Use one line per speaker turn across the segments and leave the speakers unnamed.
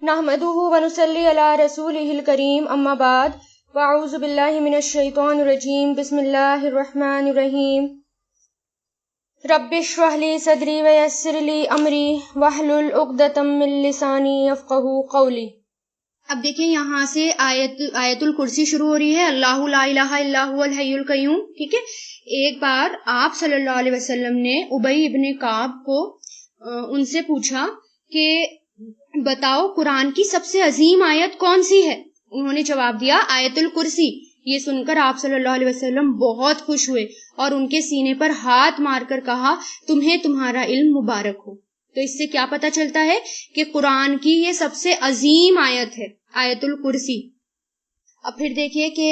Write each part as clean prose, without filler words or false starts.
نحمده ونصلي على رسوله الكريم اما بعد واعوذ باللہ من الشیطان الرجیم بسم اللہ الرحمن الرحیم رب اشرح لي صدری ویسر لي امری واحلل عقدۃ من لسانی یفقہوا قولی۔
اب دیکھیں یہاں سے آیت الکرسی شروع ہو رہی ہے، اللہ لا الہ الا هو الحی القیوم، ٹھیک ہے۔ ایک بار آپ صلی اللہ علیہ وسلم نے ابی ابن کعب کو ان سے پوچھا کہ بتاؤ قرآن کی سب سے عظیم آیت کون سی ہے؟ انہوں نے جواب دیا آیت الکرسی۔ یہ سن کر آپ صلی اللہ علیہ وسلم بہت خوش ہوئے اور ان کے سینے پر ہاتھ مار کر کہا تمہیں تمہارا علم مبارک ہو۔ تو اس سے کیا پتہ چلتا ہے کہ قرآن کی یہ سب سے عظیم آیت ہے، آیت الکرسی۔ اب پھر دیکھیے کہ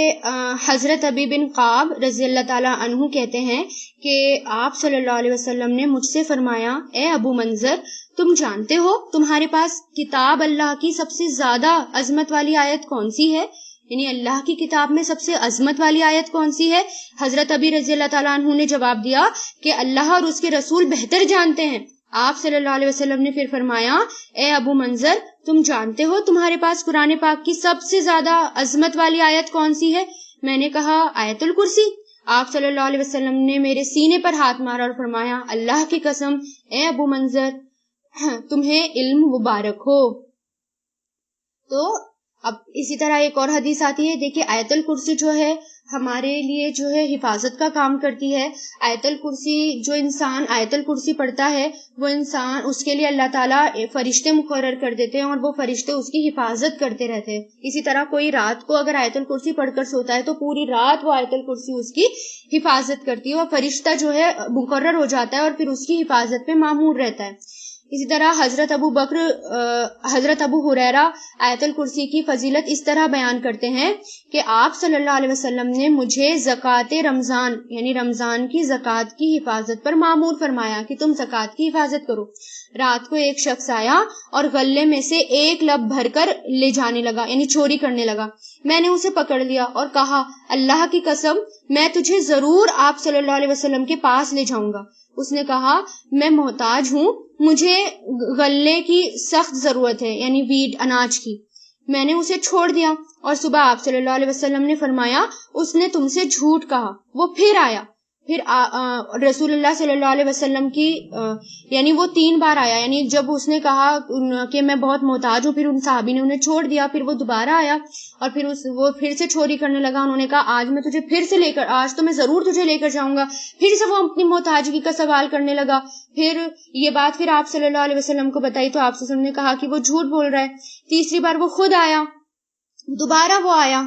حضرت ابی بن کعب رضی اللہ تعالی عنہ کہتے ہیں کہ آپ صلی اللہ علیہ وسلم نے مجھ سے فرمایا اے ابو منظر، تم جانتے ہو تمہارے پاس کتاب اللہ کی سب سے زیادہ عظمت والی آیت کون سی ہے؟ یعنی اللہ کی کتاب میں سب سے عظمت والی آیت کون سی ہے؟ حضرت ابی رضی اللہ تعالیٰ عنہ نے جواب دیا کہ اللہ اور اس کے رسول بہتر جانتے ہیں۔ آپ صلی اللہ علیہ وسلم نے پھر فرمایا اے ابو منظر، تم جانتے ہو تمہارے پاس قرآن پاک کی سب سے زیادہ عظمت والی آیت کون سی ہے؟ میں نے کہا آیت الکرسی۔ آپ صلی اللہ علیہ وسلم نے میرے سینے پر ہاتھ مارا اور فرمایا اللہ کی قسم اے ابو منظر تمہیں علم مبارک ہو۔ تو اب اسی طرح ایک اور حدیث آتی ہے، دیکھیے آیت الکرسی جو ہے ہمارے لیے جو ہے حفاظت کا کام کرتی ہے۔ آیت الکرسی جو انسان آیت الکرسی پڑھتا ہے وہ انسان اس کے لیے اللہ تعالیٰ فرشتے مقرر کر دیتے ہیں اور وہ فرشتے اس کی حفاظت کرتے رہتے ہیں۔ اسی طرح کوئی رات کو اگر آیت الکرسی پڑھ کر سوتا ہے تو پوری رات وہ آیت الکرسی اس کی حفاظت کرتی ہے اور فرشتہ جو ہے مقرر ہو جاتا ہے اور پھر اس کی حفاظت پہ مامور رہتا ہے۔ اسی طرح حضرت ابو ہریرہ آیت الکرسی کی فضیلت اس طرح بیان کرتے ہیں کہ آپ صلی اللہ علیہ وسلم نے مجھے زکوٰۃ رمضان یعنی رمضان کی زکوٰۃ کی حفاظت پر مامور فرمایا کہ تم زکوٰۃ کی حفاظت کرو۔ رات کو ایک شخص آیا اور غلے میں سے ایک لب بھر کر لے جانے لگا یعنی چوری کرنے لگا۔ میں نے اسے پکڑ لیا اور کہا اللہ کی قسم میں تجھے ضرور آپ صلی اللہ علیہ وسلم کے پاس لے جاؤں گا۔ اس نے کہا میں محتاج ہوں، مجھے غلے کی سخت ضرورت ہے یعنی ویٹ اناج کی۔ میں نے اسے چھوڑ دیا اور صبح آپ صلی اللہ علیہ وسلم نے فرمایا اس نے تم سے جھوٹ کہا۔ وہ پھر آیا، پھر رسول اللہ صلی اللہ علیہ وسلم کی یعنی وہ 3 بار آیا، یعنی جب اس نے کہا کہ میں بہت محتاج ہوں، پھر ان صحابی نے انہیں چھوڑ دیا، پھر وہ دوبارہ آیا اور پھر وہ پھر سے چوری کرنے لگا۔ انہوں نے کہا آج میں تجھے پھر سے آج تو میں ضرور تجھے لے کر جاؤں گا۔ پھر سے وہ اپنی محتاجگی کا سوال کرنے لگا۔ پھر یہ بات پھر آپ صلی اللہ علیہ وسلم کو بتائی تو آپ صلی اللہ علیہ وسلم نے کہا کہ وہ جھوٹ بول رہا ہے۔ تیسری بار وہ خود آیا، دوبارہ وہ آیا۔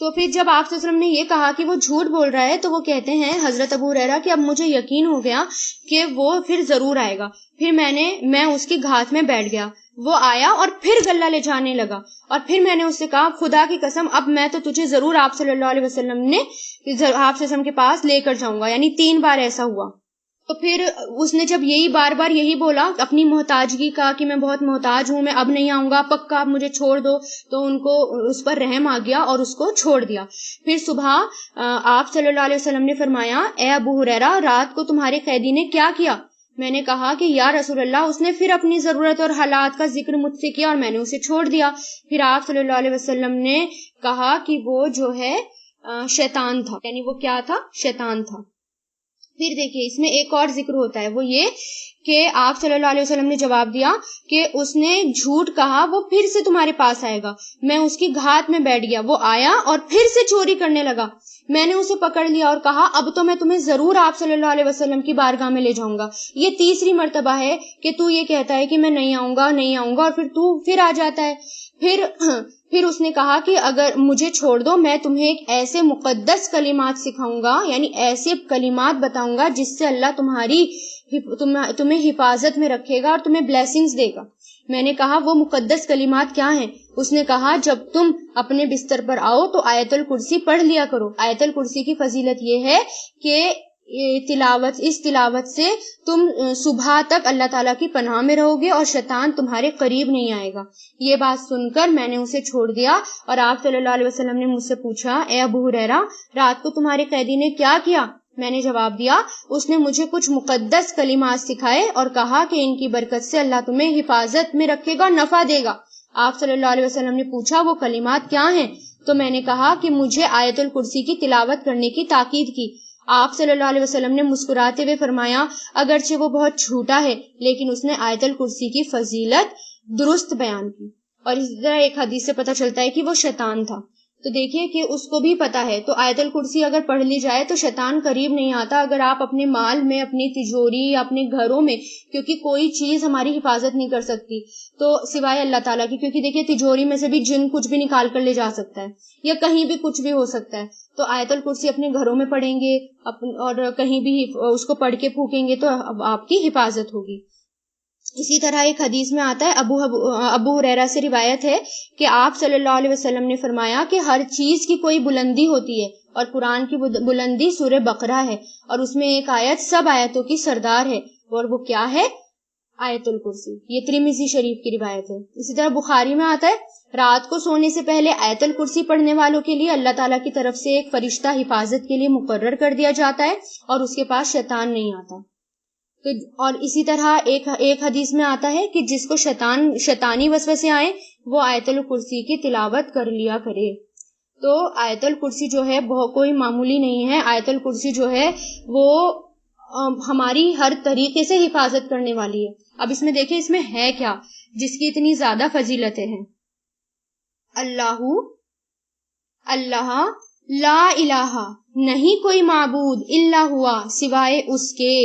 تو پھر جب آپ صلی اللہ علیہ وسلم نے یہ کہا کہ وہ جھوٹ بول رہا ہے تو وہ کہتے ہیں حضرت ابو ہریرہ کہ اب مجھے یقین ہو گیا کہ وہ پھر ضرور آئے گا۔ پھر میں اس کی گھات میں بیٹھ گیا، وہ آیا اور پھر غلہ لے جانے لگا اور پھر میں نے اس سے کہا خدا کی قسم اب میں تو تجھے ضرور آپ صلی اللہ علیہ وسلم کے پاس لے کر جاؤں گا، یعنی 3 بار ایسا ہوا۔ تو پھر اس نے جب بار بار یہی بولا اپنی محتاجگی کا کہ میں بہت محتاج ہوں، میں اب نہیں آؤں گا، پکا اب مجھے چھوڑ دو، تو ان کو اس پر رحم آ گیا اور اس کو چھوڑ دیا۔ پھر صبح آپ صلی اللہ علیہ وسلم نے فرمایا اے ابو ہریرہ رات کو تمہارے قیدی نے کیا کیا؟ میں نے کہا کہ یا رسول اللہ اس نے پھر اپنی ضرورت اور حالات کا ذکر مجھ سے کیا اور میں نے اسے چھوڑ دیا۔ پھر آپ صلی اللہ علیہ وسلم نے کہا کہ وہ جو ہے شیطان تھا، یعنی وہ کیا تھا؟ شیطان تھا۔ پھر دیکھیے اس میں ایک اور ذکر ہوتا ہے، وہ یہ کہ آپ صلی اللہ علیہ وسلم نے جواب دیا کہ اس نے جھوٹ کہا، وہ پھر سے تمہارے پاس آئے گا۔ میں اس کی گھات میں بیٹھ گیا، وہ آیا اور پھر سے چوری کرنے لگا۔ میں نے اسے پکڑ لیا اور کہا اب تو میں تمہیں ضرور آپ صلی اللہ علیہ وسلم کی بارگاہ میں لے جاؤں گا۔ یہ تیسری مرتبہ ہے کہ تو یہ کہتا ہے کہ میں نہیں آؤں گا اور پھر آ جاتا ہے۔ پھر اس نے کہا کہ اگر مجھے چھوڑ دو میں تمہیں ایک ایسے مقدس کلمات سکھاؤں گا، یعنی ایسے کلمات بتاؤں گا جس سے اللہ تمہیں حفاظت میں رکھے گا اور تمہیں بلیسنگز دے گا۔ میں نے کہا وہ مقدس کلمات کیا ہیں؟ اس نے کہا جب تم اپنے بستر پر آؤ تو آیت الکرسی پڑھ لیا کرو۔ آیت الکرسی کی فضیلت یہ ہے کہ اس تلاوت سے تم صبح تک اللہ تعالیٰ کی پناہ میں رہو گے اور شیطان تمہارے قریب نہیں آئے گا۔ یہ بات سن کر میں نے اسے چھوڑ دیا اور آپ صلی اللہ علیہ وسلم نے مجھ سے پوچھا اے ابو ہریرہ رات کو تمہارے قیدی نے کیا کیا؟ میں نے جواب دیا اس نے مجھے کچھ مقدس کلمات سکھائے اور کہا کہ ان کی برکت سے اللہ تمہیں حفاظت میں رکھے گا، نفع دے گا۔ آپ صلی اللہ علیہ وسلم نے پوچھا وہ کلمات کیا ہیں؟ تو میں نے کہا کہ مجھے آیت الکرسی کی تلاوت کرنے کی تاکید کی۔ آپ صلی اللہ علیہ وسلم نے مسکراتے ہوئے فرمایا اگرچہ وہ بہت چھوٹا ہے لیکن اس نے آیت الکرسی کی فضیلت درست بیان کی۔ اور اسی طرح ایک حدیث سے پتہ چلتا ہے کہ وہ شیطان تھا، تو دیکھیے کہ اس کو بھی پتا ہے، تو آیت الکرسی اگر پڑھ لی جائے تو شیطان قریب نہیں آتا۔ اگر آپ اپنے مال میں، اپنی تجوری، اپنے گھروں میں، کیونکہ کوئی چیز ہماری حفاظت نہیں کر سکتی تو سوائے اللہ تعالیٰ کی، کیونکہ دیکھیے تجوری میں سے بھی جن کچھ بھی نکال کر لے جا سکتا ہے یا کہیں بھی کچھ بھی ہو سکتا ہے، تو آیت الکرسی اپنے گھروں میں پڑھیں گے اور کہیں بھی اس کو پڑھ کے پھونکیں گے تو آپ کی حفاظت ہوگی۔ اسی طرح ایک حدیث میں آتا ہے، ابو ہریرہ سے روایت ہے کہ آپ صلی اللہ علیہ وسلم نے فرمایا کہ ہر چیز کی کوئی بلندی ہوتی ہے اور قرآن کی بلندی سورہ بقرہ ہے اور اس میں ایک آیت سب آیتوں کی سردار ہے اور وہ کیا ہے؟ آیت الکرسی۔ یہ ترمذی شریف کی روایت ہے۔ اسی طرح بخاری میں آتا ہے رات کو سونے سے پہلے آیت الکرسی پڑھنے والوں کے لیے اللہ تعالیٰ کی طرف سے ایک فرشتہ حفاظت کے لیے مقرر کر دیا جاتا ہے اور اس کے پاس شیطان نہیں آتا۔ اور اسی طرح ایک حدیث میں آتا ہے کہ جس کو شیطانی وسوسے آئے وہ آیت الکرسی کی تلاوت کر لیا کرے۔ تو آیت الکرسی جو ہے کوئی معمولی نہیں ہے، آیت الکرسی جو ہے وہ ہماری ہر طریقے سے حفاظت کرنے والی ہے۔ اب اس میں دیکھیں اس میں ہے کیا جس کی اتنی زیادہ فضیلتیں ہیں؟ اللہ لا الہ، نہیں کوئی معبود الا ہوا، سوائے اس کے۔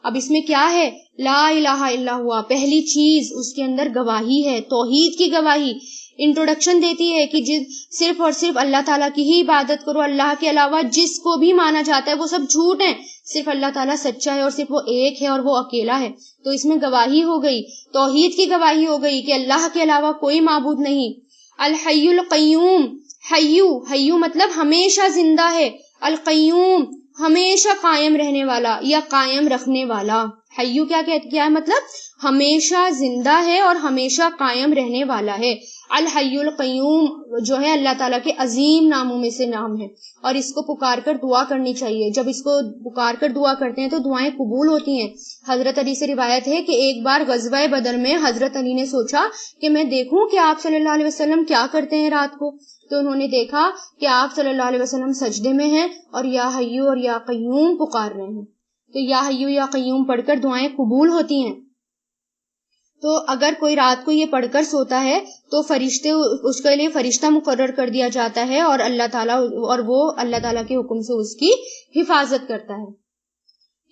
اب اس میں کیا ہے؟ لا الہ الا ہوا، پہلی چیز اس کے اندر گواہی ہے، توحید کی گواہی، انٹروڈکشن دیتی ہے کہ صرف اور صرف اللہ تعالیٰ کی ہی عبادت کرو، اللہ کے علاوہ جس کو بھی مانا جاتا ہے وہ سب جھوٹ ہیں، صرف اللہ تعالیٰ سچا ہے اور صرف وہ ایک ہے اور وہ اکیلا ہے۔ تو اس میں گواہی ہو گئی، توحید کی گواہی ہو گئی کہ اللہ کے علاوہ کوئی معبود نہیں۔ الحی القیوم، حیو مطلب ہمیشہ زندہ ہے، القیوم ہمیشہ قائم رہنے والا یا قائم رکھنے والا۔ حیو کیا ہے؟ مطلب ہمیشہ زندہ ہے اور ہمیشہ قائم رہنے والا ہے۔ الحی القیوم جو ہے اللہ تعالیٰ کے عظیم ناموں میں سے نام ہے اور اس کو پکار کر دعا کرنی چاہیے۔ جب اس کو پکار کر دعا کرتے ہیں تو دعائیں قبول ہوتی ہیں۔ حضرت علی سے روایت ہے کہ ایک بار غزوہ بدر میں حضرت علی نے سوچا کہ میں دیکھوں کہ آپ صلی اللہ علیہ وسلم کیا کرتے ہیں رات کو، تو انہوں نے دیکھا کہ آپ صلی اللہ علیہ وسلم سجدے میں ہیں اور یا حیو اور یا قیوم پکار رہے ہیں۔ تو یا حیو یا قیوم پڑھ کر دعائیں قبول ہوتی ہیں۔ تو اگر کوئی رات کو یہ پڑھ کر سوتا ہے تو اس کے لیے فرشتہ مقرر کر دیا جاتا ہے اور وہ اللہ تعالیٰ کے حکم سے اس کی حفاظت کرتا ہے۔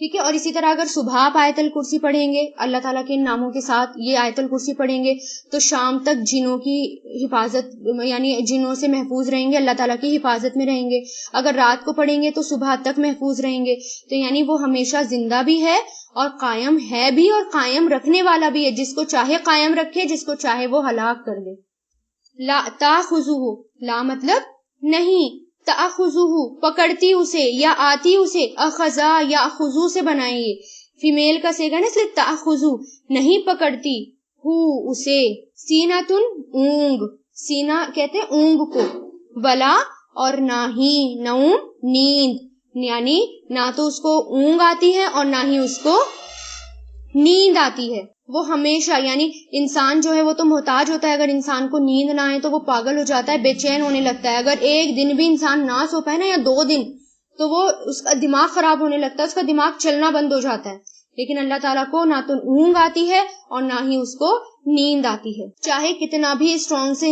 ٹھیک ہے، اور اسی طرح اگر صبح آپ آیت الکرسی پڑھیں گے، اللہ تعالیٰ کے ان ناموں کے ساتھ یہ آیت الکرسی پڑھیں گے تو شام تک جنوں کی حفاظت، یعنی جنوں سے محفوظ رہیں گے، اللہ تعالیٰ کی حفاظت میں رہیں گے۔ اگر رات کو پڑھیں گے تو صبح تک محفوظ رہیں گے، تو یعنی وہ ہمیشہ زندہ بھی ہے اور قائم ہے بھی اور قائم رکھنے والا بھی ہے، جس کو چاہے قائم رکھے، جس کو چاہے وہ ہلاک کر دے۔ لا تاخذہ، لا مطلب نہیں، تاخذہ پکڑتی اسے یا آتی اسے، اخذا یا اخذو سے بنائیے، فیمیل کا صیغہ نا، اس لیے تاخذہ نہیں پکڑتی، ہو اسے، سینتن اونگ، سینہ کہتے ہیں اونگ کو، ولا اور نہ ہی، نوم نیند، یعنی نہ تو اس کو اونگ آتی ہے اور نہ ہی اس کو نیند آتی ہے۔ وہ ہمیشہ، یعنی انسان جو ہے وہ تو محتاج ہوتا ہے، اگر انسان کو نیند نہ آئے تو وہ پاگل ہو جاتا ہے، بے چین ہونے لگتا ہے۔ اگر ایک دن بھی انسان نہ سو پائے نا، یا 2 دن، تو وہ اس کا دماغ خراب ہونے لگتا ہے، اس کا دماغ چلنا بند ہو جاتا ہے۔ لیکن اللہ تعالیٰ کو نہ تو اونگ آتی ہے اور نہ ہی اس کو نیند آتی ہے۔ چاہے کتنا بھی اسٹرانگ سے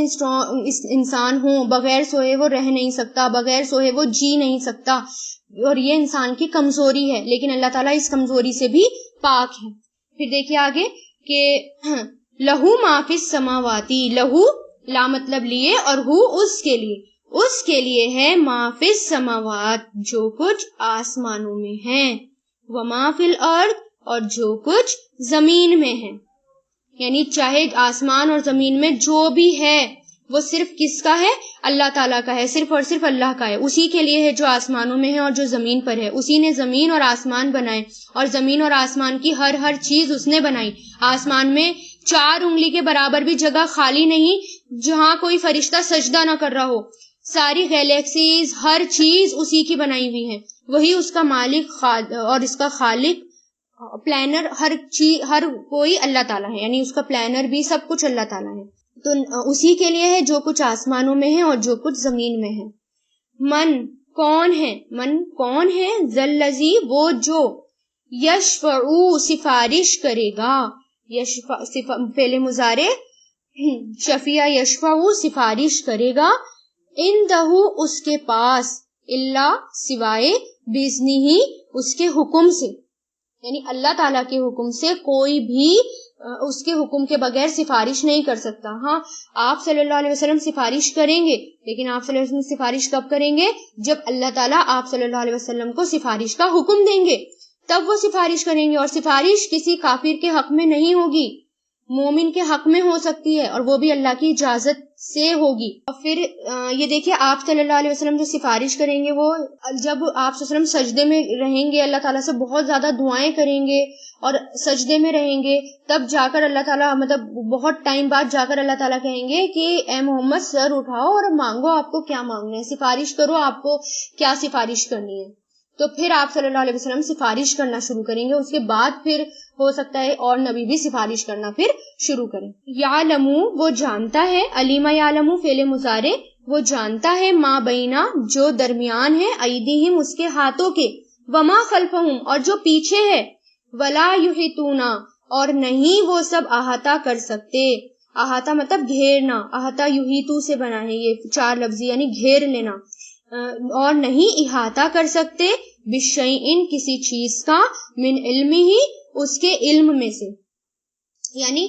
انسان ہو، بغیر سوئے وہ رہ نہیں سکتا، بغیر سوئے وہ جی نہیں سکتا، اور یہ انسان کی کمزوری ہے، لیکن اللہ تعالیٰ اس کمزوری سے بھی پاک ہے۔ پھر دیکھیے آگے کہ لہو ما فی السماواتی، لہو لا مطلب لیے اور ہو اس کے لیے ہے، ما فی السماوات جو کچھ آسمانوں میں ہیں، وما فی الارض اور جو کچھ زمین میں ہے، یعنی چاہے آسمان اور زمین میں جو بھی ہے وہ صرف کس کا ہے؟ اللہ تعالیٰ کا ہے، صرف اور صرف اللہ کا ہے، اسی کے لیے ہے جو آسمانوں میں ہے اور جو زمین پر ہے۔ اسی نے زمین اور آسمان بنائے اور زمین اور آسمان کی ہر چیز اس نے بنائی۔ آسمان میں 4 انگلی کے برابر بھی جگہ خالی نہیں جہاں کوئی فرشتہ سجدہ نہ کر رہا ہو، ساری گیلیکسیز، ہر چیز اسی کی بنائی ہوئی ہے۔ وہی اس کا مالک اور اس کا خالق، پلانر، ہر کوئی اللہ تعالیٰ ہے، یعنی اس کا پلانر بھی سب کچھ اللہ تعالیٰ ہے. تو اسی کے لیے ہے جو کچھ آسمانوں میں ہے اور جو کچھ زمین میں ہے. من کون ہے ذلذی وہ جو یشفعو سفارش کرے گا، فعل مضارع شفیع یشفعو سفارش کرے گا، اندہو اس کے پاس، الا سوائے، باذنہ اس کے حکم سے، یعنی اللہ تعالیٰ کے حکم سے کوئی بھی اس کے حکم کے بغیر سفارش نہیں کر سکتا. ہاں آپ صلی اللہ علیہ وسلم سفارش کریں گے، لیکن آپ صلی اللہ علیہ وسلم سفارش کب کریں گے؟ جب اللہ تعالیٰ آپ صلی اللہ علیہ وسلم کو سفارش کا حکم دیں گے تب وہ سفارش کریں گے. اور سفارش کسی کافر کے حق میں نہیں ہوگی، مومن کے حق میں ہو سکتی ہے، اور وہ بھی اللہ کی اجازت سے ہوگی. اور پھر یہ دیکھیں آپ صلی اللہ علیہ وسلم جو سفارش کریں گے، وہ جب آپ صلی اللہ علیہ وسلم سجدے میں رہیں گے، اللہ تعالیٰ سے بہت زیادہ دعائیں کریں گے اور سجدے میں رہیں گے، تب جا کر اللہ تعالیٰ، مطلب بہت ٹائم بعد جا کر اللہ تعالیٰ کہیں گے کہ اے محمد سر اٹھاؤ اور مانگو، آپ کو کیا مانگنا ہے، سفارش کرو، آپ کو کیا سفارش کرنی ہے. تو پھر آپ صلی اللہ علیہ وسلم سفارش کرنا شروع کریں گے. اس کے بعد پھر ہو سکتا ہے اور نبی بھی سفارش کرنا پھر شروع کریں. یعلمو وہ جانتا ہے، علیم یعلمو فعل مضارع وہ جانتا ہے، ما بینا جو درمیان ہے، ایدیہم اس کے ہاتھوں کے، وما خلفہم اور جو پیچھے ہے، ولا یحیطونا اور نہیں وہ سب احاطہ کر سکتے. احاطہ مطلب گھیرنا، احاطہ یحیطو سے بنا ہے، یہ 4 لفظی یعنی گھیر لینا. اور نہیں احاطہ کر سکتے بشیئن کسی چیز کا، من علم ہی اس کے علم میں سے. یعنی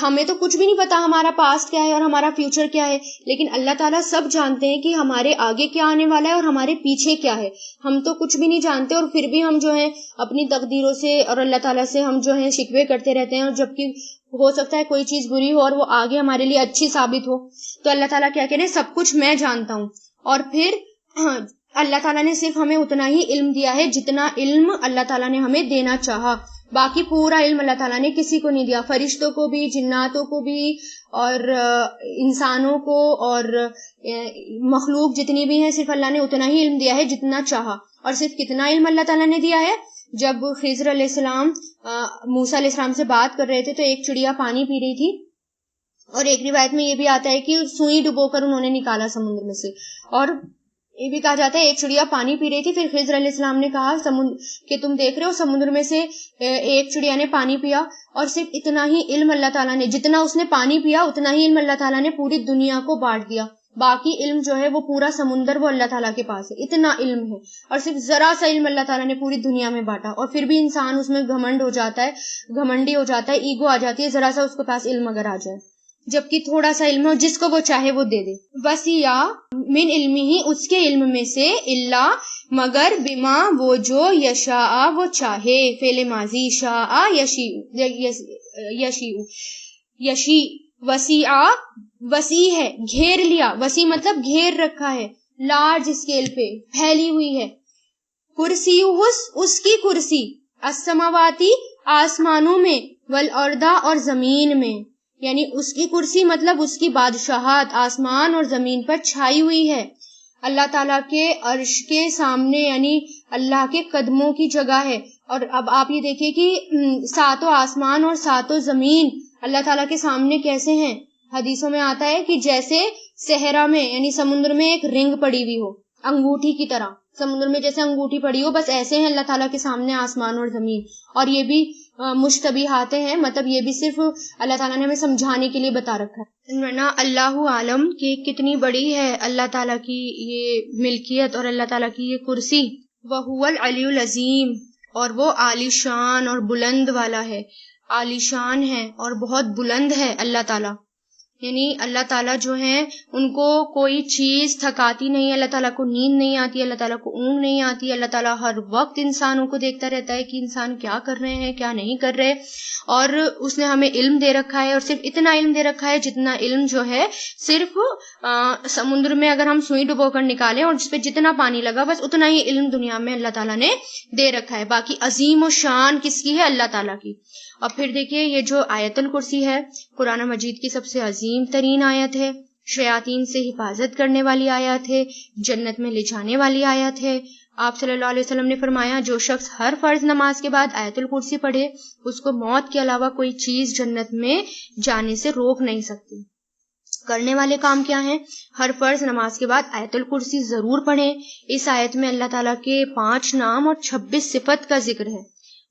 ہمیں تو کچھ بھی نہیں پتا ہمارا پاسٹ کیا ہے اور ہمارا فیوچر کیا ہے، لیکن اللہ تعالیٰ سب جانتے ہیں کہ ہمارے آگے کیا آنے والا ہے اور ہمارے پیچھے کیا ہے. ہم تو کچھ بھی نہیں جانتے اور پھر بھی ہم جو ہیں اپنی تقدیروں سے اور اللہ تعالیٰ سے ہم جو ہیں شکوے کرتے رہتے ہیں، اور جبکہ ہو سکتا ہے کوئی چیز بری ہو اور وہ آگے ہمارے لیے اچھی ثابت ہو. تو اللہ تعالیٰ کیا کہہ رہے ہیں، سب کچھ میں جانتا ہوں. اور پھر اللہ تعالیٰ نے صرف ہمیں اتنا ہی علم دیا ہے جتنا علم اللہ تعالیٰ نے ہمیں دینا چاہا. باقی پورا علم اللہ تعالیٰ نے کسی کو نہیں دیا، فرشتوں کو بھی، جناتوں کو بھی، اور انسانوں کو، اور مخلوق جتنی بھی ہیں، صرف اللہ نے اتنا ہی علم دیا ہے جتنا چاہا. اور صرف کتنا علم اللہ تعالیٰ نے دیا ہے، جب خضر علیہ السلام موسیٰ علیہ السلام سے بات کر رہے تھے تو ایک چڑیا پانی پی رہی تھی، اور ایک روایت میں یہ بھی آتا ہے کہ سوئی ڈبو کر انہوں نے نکالا سمندر میں سے. اور یہ بھی کہا جاتا ہے ایک چڑیا پانی پی رہی تھی، پھر خضر علیہ السلام نے کہا کہ تم دیکھ رہے ہو سمندر میں سے ایک چڑیا نے پانی پیا. اور صرف اتنا ہی علم اللہ تعالیٰ نے، جتنا اس نے پانی پیا اتنا ہی علم اللہ تعالیٰ نے پوری دنیا کو بانٹ دیا. باقی علم جو ہے وہ پورا سمندر وہ اللہ تعالیٰ کے پاس ہے، اتنا علم ہے. اور صرف ذرا سا علم اللہ تعالیٰ نے پوری دنیا میں بانٹا، اور پھر بھی انسان اس میں گھمنڈ ہو جاتا ہے، گھمنڈی ہو جاتا ہے، ایگو آ جاتی ہے ذرا سا اس کے پاس علم اگر آ جائے، جبکہ تھوڑا سا علم ہو جس کو وہ چاہے وہ دے دے. وسیع من علم ہی اس کے علم میں سے، اللہ مگر، بما وہ جو، یشاء وہ چاہے، فعل ماضی شاء یشی، وسیع وسیع ہے، گھیر لیا، وسیع مطلب گھیر رکھا ہے، لارج اسکیل پہ پھیلی ہوئی ہے. کرسی اس کی کرسی، السماواتی آسمانوں میں، والارض اور زمین میں، یعنی اس کی کرسی مطلب اس کی بادشاہت آسمان اور زمین پر چھائی ہوئی ہے. اللہ تعالیٰ کے عرش کے سامنے، یعنی اللہ کے قدموں کی جگہ ہے. اور اب آپ یہ دیکھیں کہ 7 آسمان اور 7 زمین اللہ تعالیٰ کے سامنے کیسے ہیں. حدیثوں میں آتا ہے کہ جیسے صحرا میں، یعنی سمندر میں ایک رنگ پڑی ہوئی ہو انگوٹھی کی طرح، سمندر میں جیسے انگوٹھی پڑی ہو، بس ایسے ہیں اللہ تعالیٰ کے سامنے آسمان اور زمین. اور یہ بھی مشتبہات ہیں، مطلب یہ بھی صرف اللہ تعالیٰ نے ہمیں سمجھانے کے لیے بتا رکھا ہے. اللہ عالم کہ کتنی بڑی ہے اللہ تعالیٰ کی یہ ملکیت اور اللہ تعالیٰ کی یہ کرسی. وَهُوَ الْعَلِيُّ الْعَظِيمُ اور وہ عالی شان اور بلند والا ہے، عالی شان ہے اور بہت بلند ہے اللہ تعالیٰ. یعنی اللہ تعالیٰ جو ہیں ان کو کوئی چیز تھکاتی نہیں، اللہ تعالیٰ کو نیند نہیں آتی، اللہ تعالیٰ کو اونگ نہیں آتی. اللہ تعالیٰ ہر وقت انسانوں کو دیکھتا رہتا ہے کہ انسان کیا کر رہے ہیں کیا نہیں کر رہے. اور اس نے ہمیں علم دے رکھا ہے، اور صرف اتنا علم دے رکھا ہے جتنا علم جو ہے صرف سمندر میں اگر ہم سوئی ڈبو کر نکالیں اور جس پہ جتنا پانی لگا بس اتنا ہی علم دنیا میں اللہ تعالیٰ نے دے رکھا ہے. باقی عظیم و شان کس کی ہے؟ اللہ تعالیٰ کی. اور پھر دیکھیے یہ جو آیت الکرسی ہے قرآن مجید کی سب سے عظیم ترین آیت ہے، شیاطین سے حفاظت کرنے والی آیت ہے، جنت میں لے جانے والی آیت ہے، آپ صلی اللہ علیہ وسلم نے فرمایا جو شخص ہر فرض نماز کے بعد آیت الکرسی پڑھے اس کو موت کے علاوہ کوئی چیز جنت میں جانے سے روک نہیں سکتی۔ کرنے والے کام کیا ہیں؟ ہر فرض نماز کے بعد آیت الکرسی ضرور پڑھیں۔ اس آیت میں اللہ تعالیٰ کے 5 نام اور 26 صفت کا ذکر ہے۔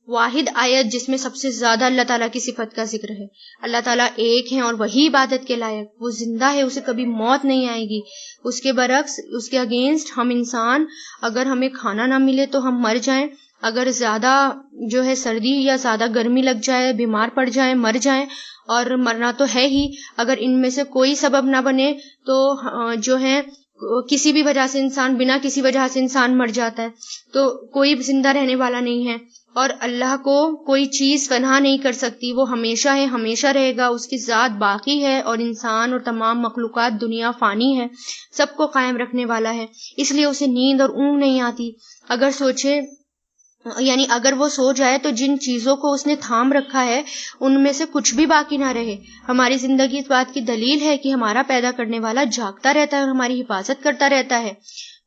واحد آیت جس میں سب سے زیادہ اللہ تعالیٰ کی صفت کا ذکر ہے۔ اللہ تعالیٰ ایک ہیں اور وہی عبادت کے لائق، وہ زندہ ہے، اسے کبھی موت نہیں آئے گی۔ اس کے برعکس، اس کے اگینسٹ ہم انسان، اگر ہمیں کھانا نہ ملے تو ہم مر جائیں، اگر زیادہ جو ہے سردی یا زیادہ گرمی لگ جائے، بیمار پڑ جائیں، مر جائیں، اور مرنا تو ہے ہی، اگر ان میں سے کوئی سبب نہ بنے تو جو ہے کسی بھی وجہ سے انسان، بنا کسی وجہ سے انسان مر جاتا ہے، تو کوئی زندہ رہنے والا نہیں ہے۔ اور اللہ کو کوئی چیز فنا نہیں کر سکتی، وہ ہمیشہ ہے، ہمیشہ رہے گا، اس کی ذات باقی ہے، اور انسان اور تمام مخلوقات، دنیا فانی ہے، سب کو قائم رکھنے والا ہے، اس لیے اسے نیند اور اونگ نہیں آتی۔ اگر وہ سو جائے تو جن چیزوں کو اس نے تھام رکھا ہے ان میں سے کچھ بھی باقی نہ رہے۔ ہماری زندگی اس بات کی دلیل ہے کہ ہمارا پیدا کرنے والا جاگتا رہتا ہے اور ہماری حفاظت کرتا رہتا ہے،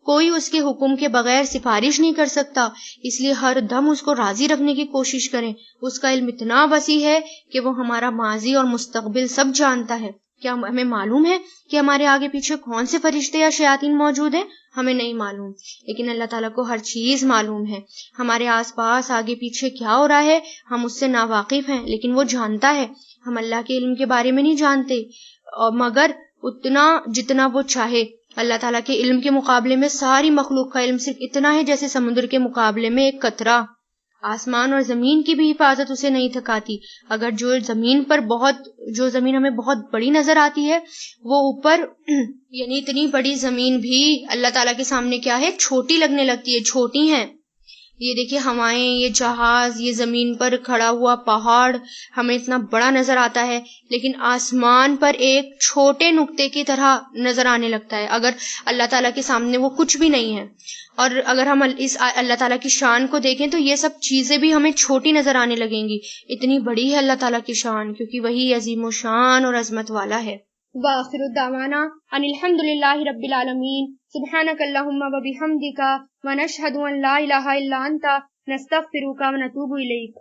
کوئی اس کے حکم کے بغیر سفارش نہیں کر سکتا، اس لیے ہر دم اس کو راضی رکھنے کی کوشش کریں۔ اس کا علم اتنا وسیع ہے کہ وہ ہمارا ماضی اور مستقبل سب جانتا ہے۔ کیا ہمیں معلوم ہے کہ ہمارے آگے پیچھے کون سے فرشتے یا شیاطین موجود ہیں؟ ہمیں نہیں معلوم، لیکن اللہ تعالیٰ کو ہر چیز معلوم ہے۔ ہمارے آس پاس آگے پیچھے کیا ہو رہا ہے ہم اس سے ناواقف ہیں، لیکن وہ جانتا ہے۔ ہم اللہ کے علم کے بارے میں نہیں جانتے، مگر اتنا جتنا وہ چاہے۔ اللہ تعالیٰ کے علم کے مقابلے میں ساری مخلوق کا علم صرف اتنا ہے جیسے سمندر کے مقابلے میں ایک قطرہ۔ آسمان اور زمین کی بھی حفاظت اسے نہیں تھکاتی۔ اگر جو زمین ہمیں بہت بڑی نظر آتی ہے، وہ اوپر یعنی اتنی بڑی زمین بھی اللہ تعالیٰ کے سامنے کیا ہے، چھوٹی لگنے لگتی ہے، چھوٹی ہیں۔ یہ دیکھیے ہوائیں، یہ جہاز، یہ زمین پر کھڑا ہوا پہاڑ ہمیں اتنا بڑا نظر آتا ہے، لیکن آسمان پر ایک چھوٹے نقطے کی طرح نظر آنے لگتا ہے، اگر اللہ تعالیٰ کے سامنے وہ کچھ بھی نہیں ہے۔ اور اگر ہم اس اللہ تعالیٰ کی شان کو دیکھیں تو یہ سب چیزیں بھی ہمیں چھوٹی نظر آنے لگیں گی، اتنی بڑی ہے اللہ تعالیٰ کی شان، کیونکہ وہی عظیم و شان اور عظمت والا ہے۔ وآخر الدعوانا ان الحمد للہ رب العالمین، سبحانک اللہم و بحمدک، ونشہد ان لا الہ الا انت، نستغفرک و نتوب الیک۔